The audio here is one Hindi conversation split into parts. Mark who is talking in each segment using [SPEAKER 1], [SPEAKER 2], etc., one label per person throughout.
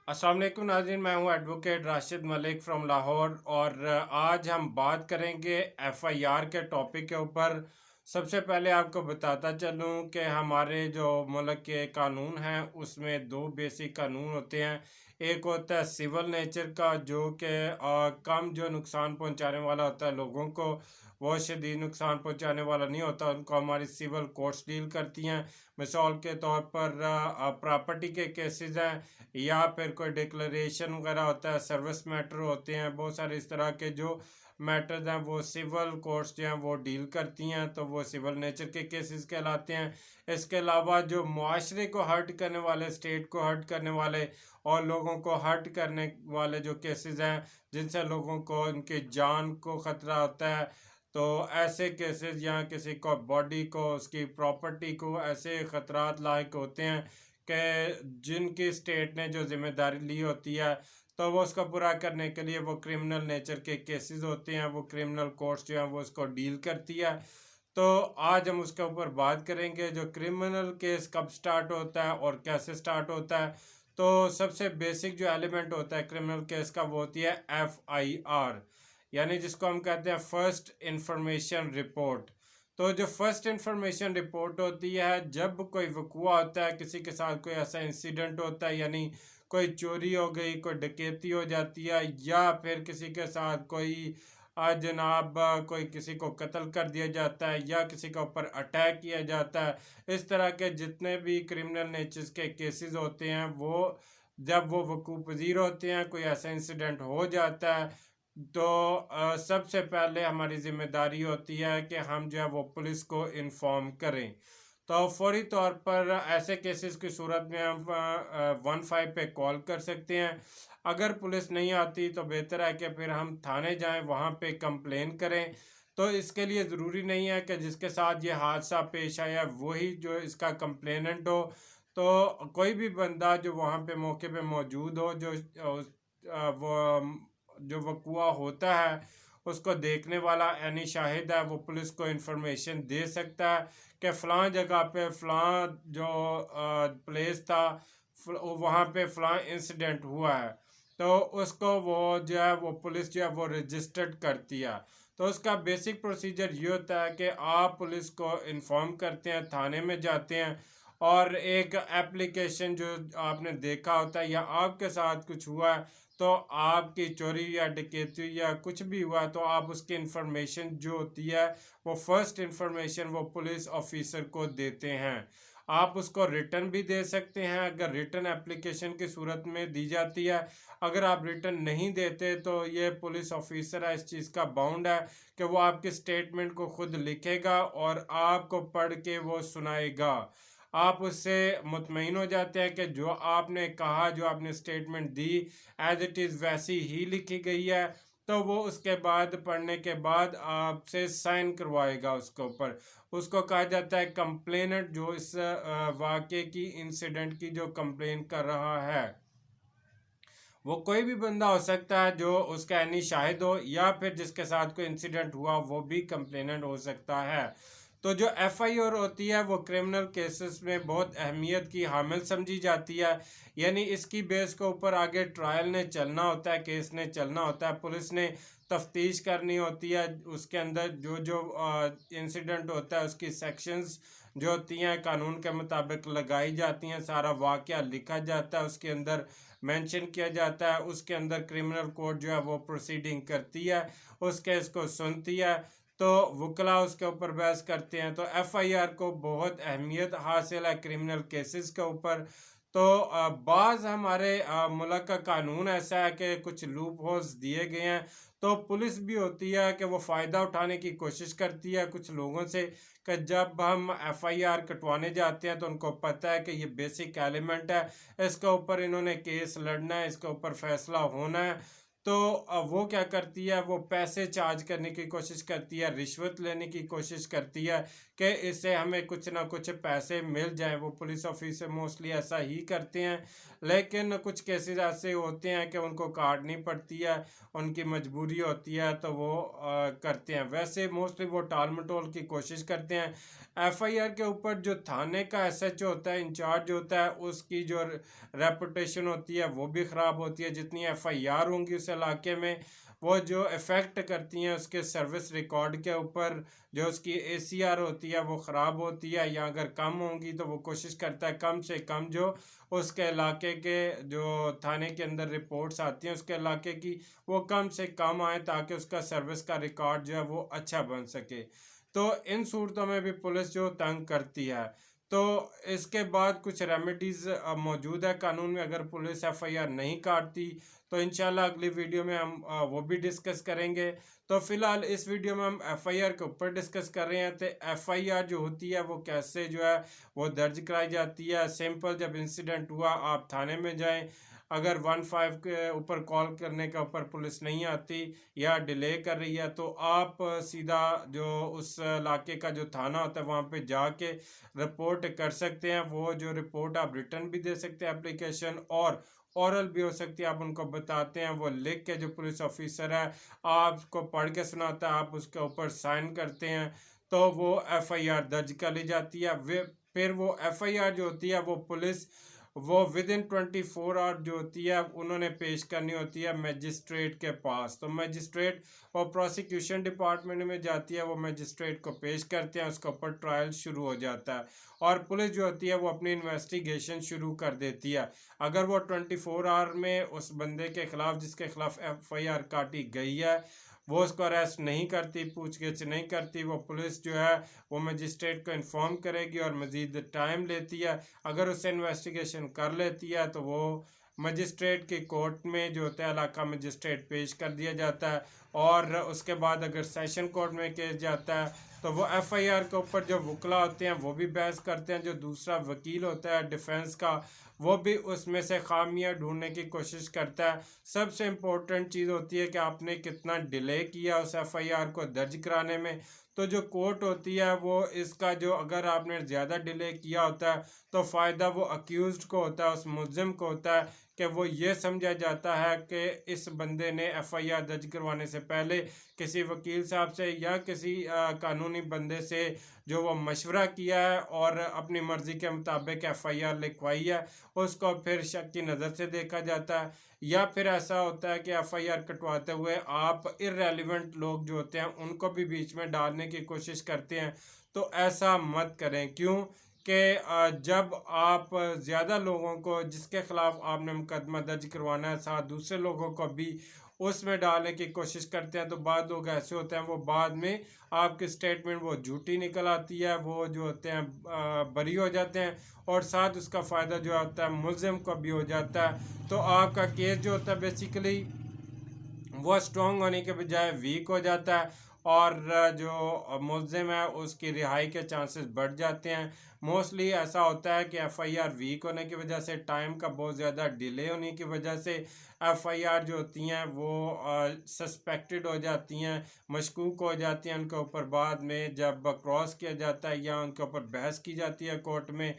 [SPEAKER 1] अस्सलाम वालेकुम नाज़रीन, मैं हूं एडवोकेट राशिद मलिक फ्रॉम लाहौर। और आज हम बात करेंगे एफआईआर के टॉपिक के ऊपर। सबसे पहले आपको बताता चलूं कि हमारे जो मुल्क के कानून हैं उसमें दो बेसिक कानून होते हैं। एक होता है सिविल नेचर का, जो कि कम जो नुकसान पहुंचाने वाला होता है लोगों को, बहुत शदीद नुकसान पहुंचाने वाला नहीं होता, उनको हमारी सिविल कोर्ट्स डील करती हैं। मिसाल के तौर पर प्रॉपर्टी के केसेस हैं, या फिर कोई डिक्लेरेशन वगैरह होता है, सर्विस मैटर होते हैं, बहुत सारे इस तरह के जो मैटर्स हैं वो सिविल कोर्ट्स जो हैं वो डील करती हैं, तो वो सिविल नेचर के केसेस कहलाते हैं। इसके अलावा जो मुआशरे को हर्ट करने वाले, स्टेट को हर्ट करने वाले और लोगों को हर्ट करने वाले जो केसेस हैं, जिनसे लोगों को उनकी जान को ख़तरा होता है, तो ऐसे केसेस या किसी को बॉडी को, उसकी प्रॉपर्टी को ऐसे ख़तरात लायक होते हैं कि जिनकी स्टेट ने जो जिम्मेदारी ली होती है, तो वो उसको पूरा करने के लिए वो क्रिमिनल नेचर के केसेस होते हैं, वो क्रिमिनल कोर्ट्स जो हैं वो उसको डील करती है। तो आज हम उसके ऊपर बात करेंगे, जो क्रिमिनल केस कब स्टार्ट होता है और कैसे स्टार्ट होता है। तो सबसे बेसिक जो एलिमेंट होता है क्रिमिनल केस का वो होती है एफआईआर, यानी जिसको हम कहते हैं फर्स्ट इंफॉर्मेशन रिपोर्ट। तो जो फर्स्ट इंफॉर्मेशन रिपोर्ट होती है, जब कोई वक़ुआ होता है, किसी के साथ कोई ऐसा इंसिडेंट होता है, यानी कोई चोरी हो गई, कोई डकैती हो जाती है, या फिर किसी के साथ कोई जनाब कोई किसी को कत्ल कर दिया जाता है, या किसी के ऊपर अटैक किया जाता है। इस तरह के जितने भी क्रिमिनल नेचर्स के केसेस होते हैं, वो जब वो वक़ूअ पज़ीर होते हैं, कोई ऐसा इंसिडेंट हो जाता है, तो सबसे पहले हमारी ज़िम्मेदारी होती है कि हम जो है वो पुलिस को इन्फॉर्म करें। तो फौरी तौर पर ऐसे केसेस की सूरत में हम 15 पे कॉल कर सकते हैं। अगर पुलिस नहीं आती तो बेहतर है कि फिर हम थाने जाएं, वहाँ पे कंप्लेन करें। तो इसके लिए ज़रूरी नहीं है कि जिसके साथ ये हादसा पेश आया वही जो इसका कंप्लेनेंट हो। तो कोई भी बंदा जो वहाँ पे मौके पे मौजूद हो, जो वो जो वक़ुआ होता है उसको देखने वाला यानी शाहिद है, वो पुलिस को इन्फॉर्मेशन दे सकता है कि फ़लाँ जगह पे फ़लाँ जो प्लेस था, वहाँ पे फ़लाँ इंसिडेंट हुआ है। तो उसको वो जो है वो पुलिस जो है वो रजिस्टर्ड करती है। तो उसका बेसिक प्रोसीजर ये होता है कि आप पुलिस को इन्फॉर्म करते हैं, थाने में जाते हैं, और एक एप्लीकेशन जो आपने देखा होता है या आपके साथ कुछ हुआ है, तो आपकी चोरी या डकैती या कुछ भी हुआ, तो आप उसकी इंफॉर्मेशन जो होती है वो फर्स्ट इंफॉर्मेशन वो पुलिस ऑफिसर को देते हैं। आप उसको रिटर्न भी दे सकते हैं, अगर रिटर्न एप्लीकेशन की सूरत में दी जाती है। अगर आप रिटर्न नहीं देते तो ये पुलिस ऑफिसर है, इस चीज़ का बाउंड है कि वो आपके स्टेटमेंट को खुद लिखेगा और आपको पढ़ के वो सुनाएगा। आप उससे मुतमईन हो जाते हैं कि जो आपने कहा, जो आपने स्टेटमेंट दी, एज इट इज़ वैसी ही लिखी गई है। तो वो उसके बाद पढ़ने के बाद आपसे साइन करवाएगा उसके ऊपर। उसको कहा जाता है कंप्लेनेंट, जो इस वाक़े की, इंसिडेंट की जो कंप्लेन कर रहा है। वो कोई भी बंदा हो सकता है जो उसका यानी शाहिद हो, या फिर जिसके साथ कोई इंसिडेंट हुआ वो भी कंप्लेनेंट हो सकता है। तो जो एफआईआर होती है वो क्रिमिनल केसेस में बहुत अहमियत की हामिल समझी जाती है, यानी इसकी बेस के ऊपर आगे ट्रायल ने चलना होता है, केस ने चलना होता है, पुलिस ने तफ्तीश करनी होती है, उसके अंदर जो जो इंसिडेंट होता है उसकी सेक्शंस जो होती हैं कानून के मुताबिक लगाई जाती हैं, सारा वाक़या लिखा जाता है, उसके अंदर मेंशन किया जाता है, उसके अंदर क्रिमिनल कोर्ट जो है वो प्रोसीडिंग करती है, उस केस को सुनती है, तो वकला उसके ऊपर बहस करते हैं। तो एफआईआर को बहुत अहमियत हासिल है क्रिमिनल केसेस के ऊपर। तो बाज़ हमारे मुल्क का कानून ऐसा है कि कुछ लूप होल्स दिए गए हैं, तो पुलिस भी होती है कि वो फ़ायदा उठाने की कोशिश करती है कुछ लोगों से, कि जब हम एफआईआर कटवाने जाते हैं तो उनको पता है कि ये बेसिक एलिमेंट है, इसके ऊपर इन्होंने केस लड़ना है, इसके ऊपर फैसला होना है। तो वो क्या करती है, वो पैसे चार्ज करने की कोशिश करती है, रिश्वत लेने की कोशिश करती है कि इससे हमें कुछ ना कुछ पैसे मिल जाएं। वो पुलिस ऑफिसर मोस्टली ऐसा ही करते हैं। लेकिन कुछ केसेस ऐसे होते हैं कि उनको काटनी पड़ती है, उनकी मजबूरी होती है तो वो करते हैं। वैसे मोस्टली वो टाल मटोल की कोशिश करते हैं। एफआईआर के ऊपर जो थाने का एसएचओ होता है, इंचार्ज होता है, उसकी जो रेपुटेशन होती है वो भी ख़राब होती है। जितनी एफआईआर होंगी उस इलाके में, वो जो इफ़ेक्ट करती हैं उसके सर्विस रिकॉर्ड के ऊपर, जो उसकी एसीआर होती है वो ख़राब होती है। या अगर कम होंगी तो वो कोशिश करता है कम से कम जो उसके इलाके के जो थाने के अंदर रिपोर्ट्स आती हैं उसके इलाके की, वो कम से कम आए ताकि उसका सर्विस का रिकॉर्ड जो है वो अच्छा बन सके। तो इन सूरतों में भी पुलिस जो तंग करती है। तो इसके बाद कुछ रेमेडीज़ मौजूद है कानून में, अगर पुलिस एफआईआर नहीं काटती तो इंशाल्लाह अगली वीडियो में हम वो भी डिस्कस करेंगे। तो फिलहाल इस वीडियो में हम एफआईआर के ऊपर डिस्कस कर रहे हैं। तो एफआईआर जो होती है वो कैसे जो है वो दर्ज कराई जाती है। सिंपल, जब इंसिडेंट हुआ आप थाने में जाएं, अगर 15 के ऊपर कॉल करने के ऊपर पुलिस नहीं आती या डिले कर रही है तो आप सीधा जो उस इलाके का जो थाना होता है वहाँ पे जाके रिपोर्ट कर सकते हैं। वो जो रिपोर्ट आप रिटर्न भी दे सकते हैं एप्लीकेशन, और ओरल भी हो सकती है। आप उनको बताते हैं, वो लिख के जो पुलिस ऑफिसर है आपको पढ़ के सुनाता है, आप उसके ऊपर साइन करते हैं तो वो एफआईआर दर्ज कर ली जाती है। वे फिर वो एफआईआर जो होती है वो पुलिस वो विद इन 24 आवर जो होती है उन्होंने पेश करनी होती है मजिस्ट्रेट के पास। तो मजिस्ट्रेट और प्रोसिक्यूशन डिपार्टमेंट में जाती है, वो मजिस्ट्रेट को पेश करते हैं, उसके ऊपर ट्रायल शुरू हो जाता है और पुलिस जो होती है वो अपनी इन्वेस्टिगेशन शुरू कर देती है। अगर वो 24 आवर में उस बंदे के खिलाफ जिसके खिलाफ एफआईआर काटी गई है वो उसको अरेस्ट नहीं करती, पूछगिछ नहीं करती, वो पुलिस जो है वो मजिस्ट्रेट को इन्फॉर्म करेगी और मज़ीद टाइम लेती है। अगर उससे इन्वेस्टिगेशन कर लेती है तो वो मजिस्ट्रेट की कोर्ट में जो होता है इलाका मजिस्ट्रेट पेश कर दिया जाता है। और उसके बाद अगर सेशन कोर्ट में केस जाता है तो वो एफआईआर के ऊपर जो वकला होते हैं वो भी बहस करते हैं। जो दूसरा वकील होता है डिफेंस का, वो भी उसमें से खामियां ढूंढने की कोशिश करता है। सबसे इम्पोर्टेंट चीज़ होती है कि आपने कितना डिले किया उस एफआईआर को दर्ज कराने में। तो जो कोर्ट होती है वो इसका जो अगर आपने ज़्यादा डिले किया होता है तो फ़ायदा वो अक्यूज़्ड को होता है, उस मुलजिम को होता है कि वो ये समझा जाता है कि इस बंदे ने एफआईआर दर्ज करवाने से पहले किसी वकील साहब से या किसी कानूनी बंदे से जो वो मशवरा किया है और अपनी मर्ज़ी के मुताबिक एफआईआर लिखवाई है, उसको फिर शक की नज़र से देखा जाता है। या फिर ऐसा होता है कि एफआईआर कटवाते हुए आप इररेलेवेंट लोग जो होते हैं उनको भी बीच में डालने की कोशिश करते हैं। तो ऐसा मत करें। क्यों कि जब आप ज़्यादा लोगों को जिसके ख़िलाफ़ आपने मुकदमा दर्ज करवाना है साथ दूसरे लोगों को भी उसमें डालने की कोशिश करते हैं तो बाद लोग ऐसे होते हैं वो बाद में आपकी स्टेटमेंट वो झूठी निकल आती है, वो जो होते हैं बरी हो जाते हैं और साथ उसका फ़ायदा जो होता है मुलजिम को भी हो जाता है। तो आपका केस जो होता है बेसिकली वो स्ट्रॉन्ग होने के बजाय वीक हो जाता है और जो मुलजिम है उसकी रिहाई के चांसेस बढ़ जाते हैं। मोस्टली ऐसा होता है कि एफआईआर वीक होने की वजह से, टाइम का बहुत ज़्यादा डिले होने की वजह से एफआईआर जो होती हैं वो सस्पेक्टेड हो जाती हैं, मशकूक हो जाती हैं। उनके ऊपर बाद में जब क्रॉस किया जाता है या उनके ऊपर बहस की जाती है कोर्ट में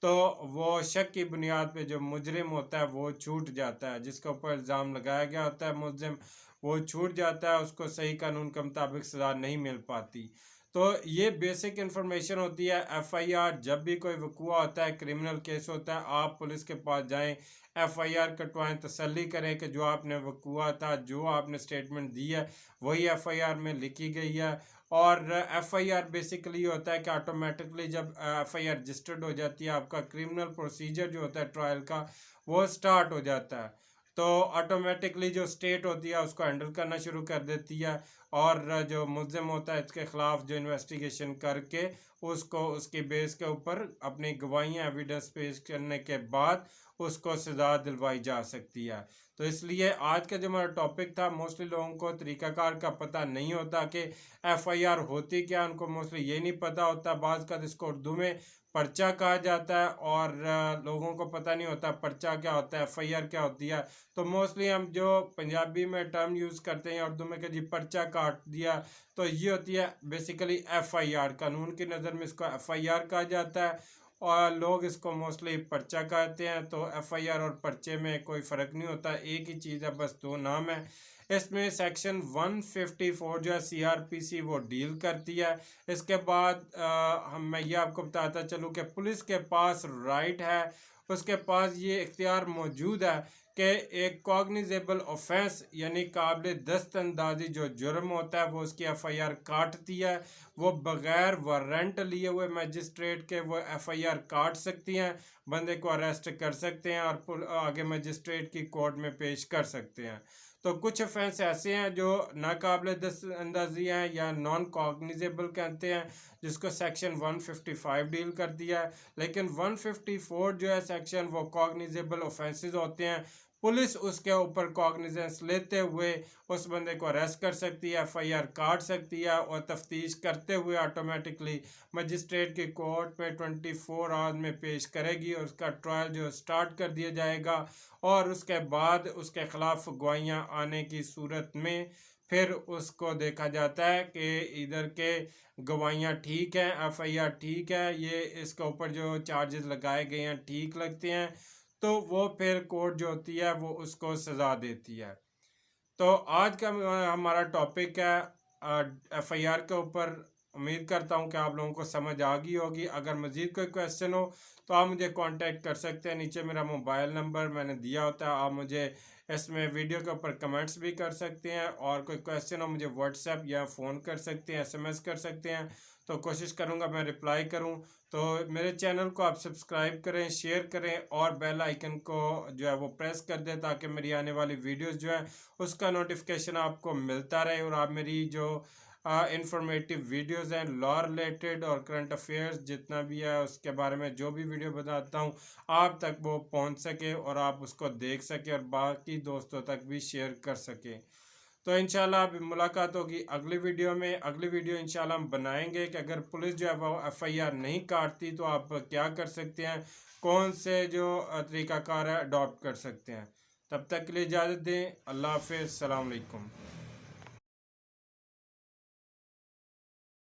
[SPEAKER 1] तो वो शक की बुनियाद पे जो मुजरिम होता है वो छूट जाता है, जिसके ऊपर इल्ज़ाम लगाया गया होता है मुलजिम, वो छूट जाता है, उसको सही कानून के मुताबिक सज़ा नहीं मिल पाती। तो ये बेसिक इन्फॉर्मेशन होती है। एफआईआर जब भी कोई वक़ूआ होता है, क्रिमिनल केस होता है, आप पुलिस के पास जाएँ, एफआईआर कटवाएँ, तसल्ली करें कि जो आपने वक़ूआ था, जो आपने स्टेटमेंट दी है, वही एफआईआर में लिखी गई है। और एफआईआर बेसिकली होता है कि ऑटोमेटिकली जब एफआईआर रजिस्टर्ड हो जाती है, आपका क्रिमिनल प्रोसीजर जो होता है ट्रायल का, वो स्टार्ट हो जाता है। तो ऑटोमेटिकली जो स्टेट होती है उसको हैंडल करना शुरू कर देती है और जो मुलजिम होता है इसके ख़िलाफ़ जो इन्वेस्टिगेशन करके उसको उसकी बेस के ऊपर अपनी गवाहियाँ एविडेंस पेश करने के बाद उसको सज़ा दिलवाई जा सकती है। तो इसलिए आज का जो हमारा टॉपिक था, मोस्टली लोगों को तरीक़ाकार का पता नहीं होता कि एफआईआर होती क्या, उनको मोस्टली ये नहीं पता होता। बाज़ का इसको उर्दू में पर्चा कहा जाता है और लोगों को पता नहीं होता पर्चा क्या होता है, एफआईआर क्या होती है। तो मोस्टली हम जो पंजाबी में टर्म यूज़ करते हैं उर्दू में कि जी पर्चा काट दिया, तो ये होती है बेसिकली एफआईआर। कानून की नज़र में इसको एफआईआर कहा जाता है और लोग इसको मोस्टली पर्चा कहते हैं। तो एफआईआर और पर्चे में कोई फ़र्क नहीं होता, एक ही चीज़ है, बस दो नाम है। इसमें सेक्शन 154 जो है सीआरपीसी वो डील करती है। इसके बाद मैं ये आपको बताता चलूँ कि पुलिस के पास राइट है, उसके पास ये इख्तियार मौजूद है कि एक कॉग्निजेबल ऑफेंस यानी काबिल दस्तअंदाजी जो जुर्म होता है वो उसकी एफआईआर काटती है। वो बग़ैर वारंट लिए हुए मजिस्ट्रेट के वो एफआईआर काट सकती हैं, बंदे को अरेस्ट कर सकते हैं और आगे मजिस्ट्रेट की कोर्ट में पेश कर सकते हैं। तो कुछ ऑफेंस ऐसे हैं जो नाकाबिल दस्तअंदाजी हैं या नॉन कॉग्निजेबल कहते हैं, जिसको सेक्शन 155 डील कर दिया है। लेकिन 154 जो है सेक्शन वो कॉग्निजेबल ऑफेंसेस होते हैं। पुलिस उसके ऊपर कॉग्निजेंस लेते हुए उस बंदे को अरेस्ट कर सकती है, एफआईआर काट सकती है और तफ्तीश करते हुए ऑटोमेटिकली मजिस्ट्रेट की कोर्ट में 24 आवर्स में पेश करेगी और उसका ट्रायल जो स्टार्ट कर दिया जाएगा। और उसके बाद उसके ख़िलाफ़ गवाहियाँ आने की सूरत में फिर उसको देखा जाता है कि इधर के गवाहियाँ ठीक हैं, एफआईआर ठीक है, ये इसके ऊपर जो चार्जेस लगाए गए हैं ठीक लगते हैं, तो वो फिर कोर्ट जो होती है वो उसको सज़ा देती है। तो आज का हमारा टॉपिक है एफआईआर के ऊपर। उम्मीद करता हूँ कि आप लोगों को समझ आ गई होगी। अगर मज़ीद कोई क्वेश्चन हो तो आप मुझे कांटेक्ट कर सकते हैं, नीचे मेरा मोबाइल नंबर मैंने दिया होता है। आप मुझे इसमें वीडियो के ऊपर कमेंट्स भी कर सकते हैं और कोई क्वेश्चन हो मुझे व्हाट्सएप या फ़ोन कर सकते हैं, एसएमएस कर सकते हैं, तो कोशिश करूँगा मैं रिप्लाई करूँ। तो मेरे चैनल को आप सब्सक्राइब करें, शेयर करें और बेल आइकन को जो है वो प्रेस कर दें ताकि मेरी आने वाली वीडियोस जो है उसका नोटिफिकेशन आपको मिलता रहे और आप मेरी जो इंफॉर्मेटिव वीडियोस हैं लॉ रिलेटेड और करंट अफेयर्स जितना भी है उसके बारे में जो भी वीडियो बनाता हूँ आप तक वो पहुँच सके और आप उसको देख सके और बाकी दोस्तों तक भी शेयर कर सके। तो इंशाल्लाह अब मुलाकात होगी अगली वीडियो में। अगली वीडियो इंशाल्लाह हम बनाएंगे कि अगर पुलिस जो है वो एफआईआर नहीं काटती तो आप क्या कर सकते हैं, कौन से जो तरीक़ाकार है अडॉप्ट कर सकते हैं। तब तक के लिए इजाज़त दें। अल्लाह हाफ़िज़, अस्सलाम वालेकुम।